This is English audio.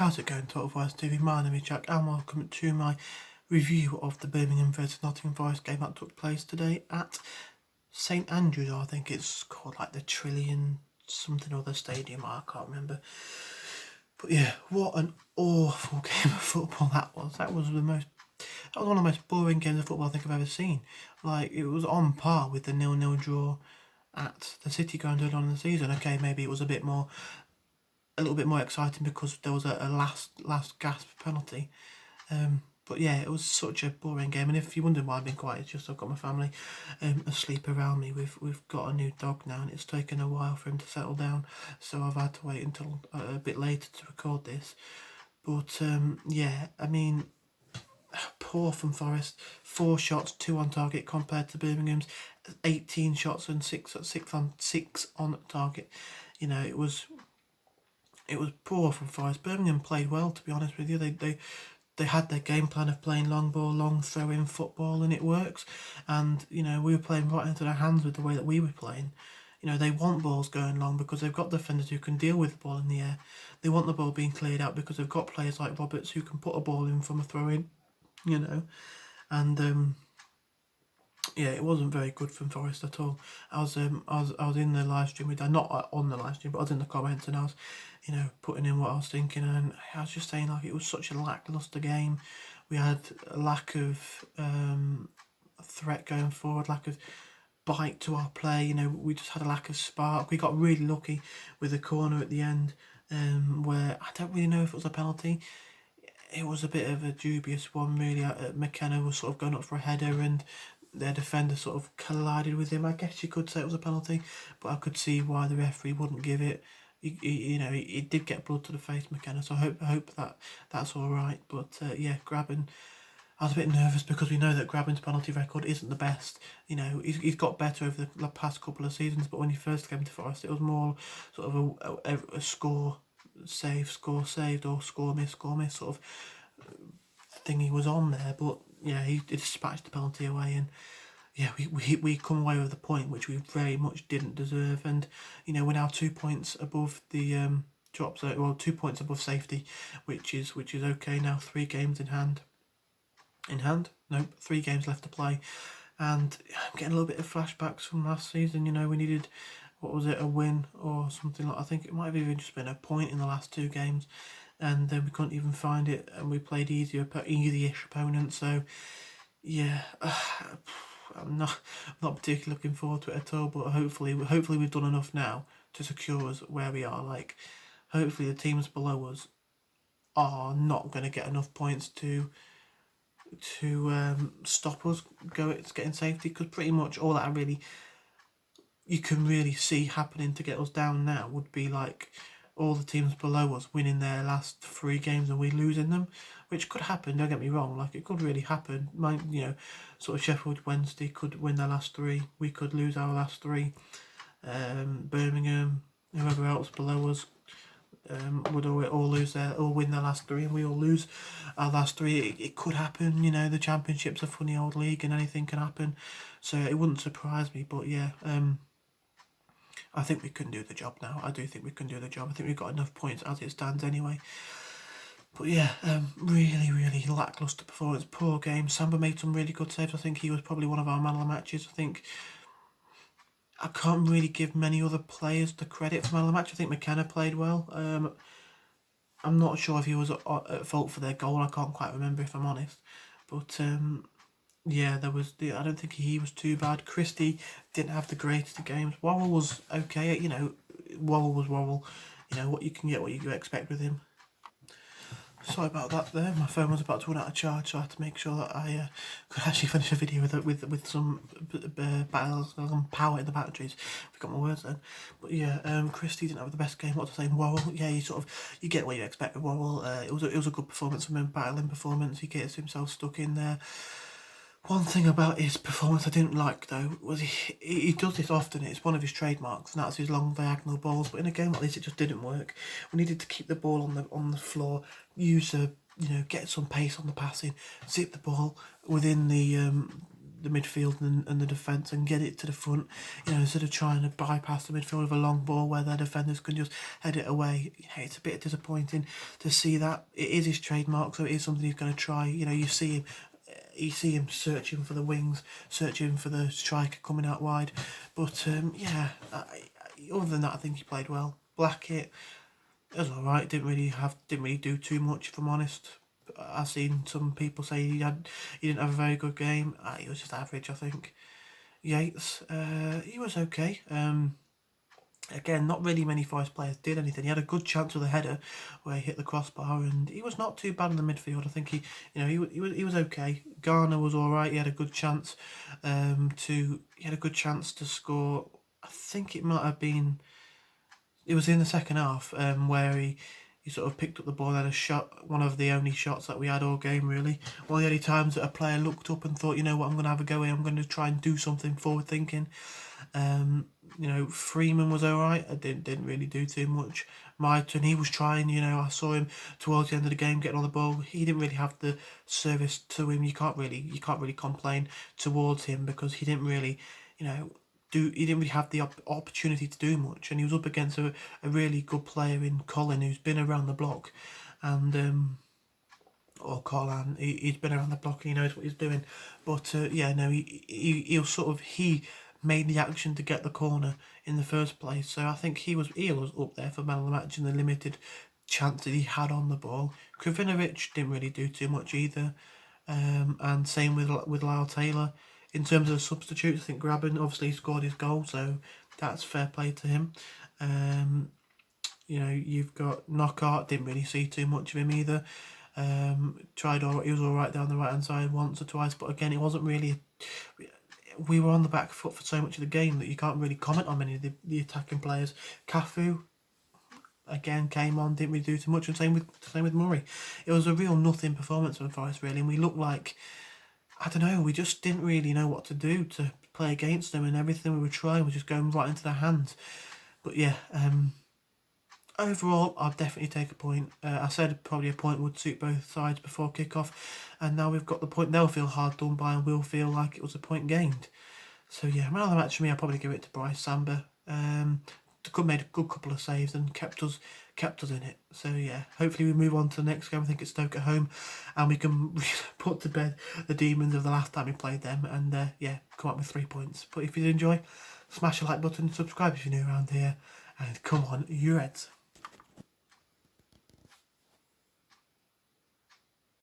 How's it going, Total Forest TV? My name is Jack and welcome to my review of the Birmingham versus Nottingham Forest game that took place today at St Andrews, I think it's called, like the Trillion something or other stadium, I can't remember. But yeah, what an awful game of football that was. That was one of the most boring games of football I think I've ever seen. Like, it was on par with the 0-0 draw at the City ground earlier on in the season. Okay, maybe it was a little bit more exciting because there was a last gasp penalty. But yeah, it was such a boring game. And if you're wondering why I've been quiet, it's just I've got my family asleep around me. We've got a new dog now, and it's taken a while for him to settle down. So I've had to wait until a bit later to record this. But yeah, I mean, poor from Forest. 4 shots, 2 on target compared to Birmingham's 18 shots and 6 on target. You know, it was poor from Forest. Birmingham played well, to be honest with you. They had their game plan of playing long ball, long throw-in football, and it works. And, you know, we were playing right into their hands with the way that we were playing. You know, they want balls going long because they've got defenders who can deal with the ball in the air. They want the ball being cleared out because they've got players like Roberts who can put a ball in from a throw-in, you know. And yeah, it wasn't very good from Forest at all. I was in the live stream with not on the live stream, but I was in the comments, and I was, you know, putting in what I was thinking, and I was just saying, like, it was such a lacklustre game. We had a lack of threat going forward, lack of bite to our play. You know, we just had a lack of spark. We got really lucky with a corner at the end, where I don't really know if it was a penalty. It was a bit of a dubious one, really. McKenna was sort of going up for a header, and their defender sort of collided with him. I guess you could say it was a penalty, but I could see why the referee wouldn't give it. He did get blood to the face, McKenna, so I hope that's all right. But yeah, Graben, I was a bit nervous because we know that Graben's penalty record isn't the best. You know, he's got better over the past couple of seasons, but when he first came to Forest, it was more sort of a score saved, or score miss sort of thing he was on there. But yeah, he dispatched the penalty away, and yeah, we come away with a point which we very much didn't deserve. And you know, we're now 2 points above the drop zone, well, 2 points above safety, which is okay now. 3 games in hand. Nope, 3 games left to play, and I'm getting a little bit of flashbacks from last season. You know, we needed, what was it, a win or something like. I think it might have even just been a point in the last 2 games, and then we couldn't even find it, and we played easy-ish opponents. So yeah, I'm not particularly looking forward to it at all. But hopefully we've done enough now to secure us where we are. Like, hopefully the teams below us are not going to get enough points to stop us getting safety, because pretty much all that you can really see happening to get us down now would be like all the teams below us winning their last 3 games and we losing them, which could happen, don't get me wrong. Like, it could really happen. You know, sort of Sheffield Wednesday could win their last 3, we could lose our last 3. Birmingham, whoever else below us, would all win their last 3, and we all lose our last 3. It could happen. You know, the Championship's a funny old league and anything can happen, so it wouldn't surprise me. But yeah, I think we can do the job now. I do think we can do the job. I think we've got enough points as it stands anyway. But yeah, really lacklustre performance, poor game. Samba made some really good saves. I think he was probably one of our man of the matches. I can't really give many other players the credit for man of the match. I think McKenna played well. I'm not sure if he was at fault for their goal. I can't quite remember, if I'm honest. But yeah, I don't think he was too bad. Christie didn't have the greatest of games. Worrell was okay. You know, Worrell was Worrell. You know, what you can get, what you expect with him. Sorry about that there. My phone was about to run out of charge, so I had to make sure that I could actually finish a video with some power in the batteries. I forgot my words then. But yeah, Christie didn't have the best game. What to say? Worrell, yeah, you get what you expect with Worrell. It was a good performance from him, battling performance. He gets himself stuck in there. One thing about his performance I didn't like, though, was he does this often. It's one of his trademarks, and that's his long diagonal balls. But in a game like this, it just didn't work. We needed to keep the ball on the floor, get some pace on the passing, zip the ball within the the midfield and the defence and get it to the front, instead of trying to bypass the midfield with a long ball where their defenders can just head it away. It's a bit disappointing to see that. It is his trademark, so it is something he's going to try. You see him searching for the wings, searching for the striker coming out wide. But other than that, I think he played well. Blackett, it was alright. Didn't really do too much, if I'm honest. I've seen some people say he didn't have a very good game. He was just average, I think. Yates, he was okay. Again, not really many Forest players did anything. He had a good chance with a header where he hit the crossbar, and he was not too bad in the midfield. I think he was okay. Garner was all right. He had a good chance to score. I think it might have been. It was in the second half where he sort of picked up the ball and had a shot, one of the only shots that we had all game, really. One of the only times that a player looked up and thought, you know what, I'm going to have a go here, I'm going to try and do something forward thinking. Freeman was alright. I didn't really do too much. Myton, he was trying, I saw him towards the end of the game getting on the ball. He didn't really have the service to him. You can't really complain towards him because he didn't really, he didn't really have the opportunity to do much, and he was up against a really good player in Colin who's been around the block, and or Colin, he's been around the block and he knows what he's doing. But he made the action to get the corner in the first place. So I think he was up there for man of the match in the limited chance that he had on the ball. Krovinovic didn't really do too much either, and same with Lyle Taylor. In terms of the substitutes, I think Graben obviously scored his goal, so that's fair play to him. You've got Knockaert, didn't really see too much of him either. He was all right down the right hand side once or twice, but again, it wasn't really. We were on the back foot for so much of the game that you can't really comment on many of the attacking players. Cafu, again, came on, didn't really do too much, and same with Murray. It was a real nothing performance from Forest, really, and we looked like, I don't know, we just didn't really know what to do to play against them, and everything we were trying was just going right into their hands. But yeah, overall, I'll definitely take a point. I said probably a point would suit both sides before kick-off, and now we've got the point. They'll feel hard done by and we'll feel like it was a point gained. So yeah, man of the match for me, I'll probably give it to Bryce Samba. Made a good couple of saves and kept us in it. So yeah, hopefully we move on to the next game. I think it's Stoke at home, and we can put to bed the demons of the last time we played them, and come up with 3 points. But if you did enjoy, smash the like button, subscribe if you're new around here, and come on, you Reds.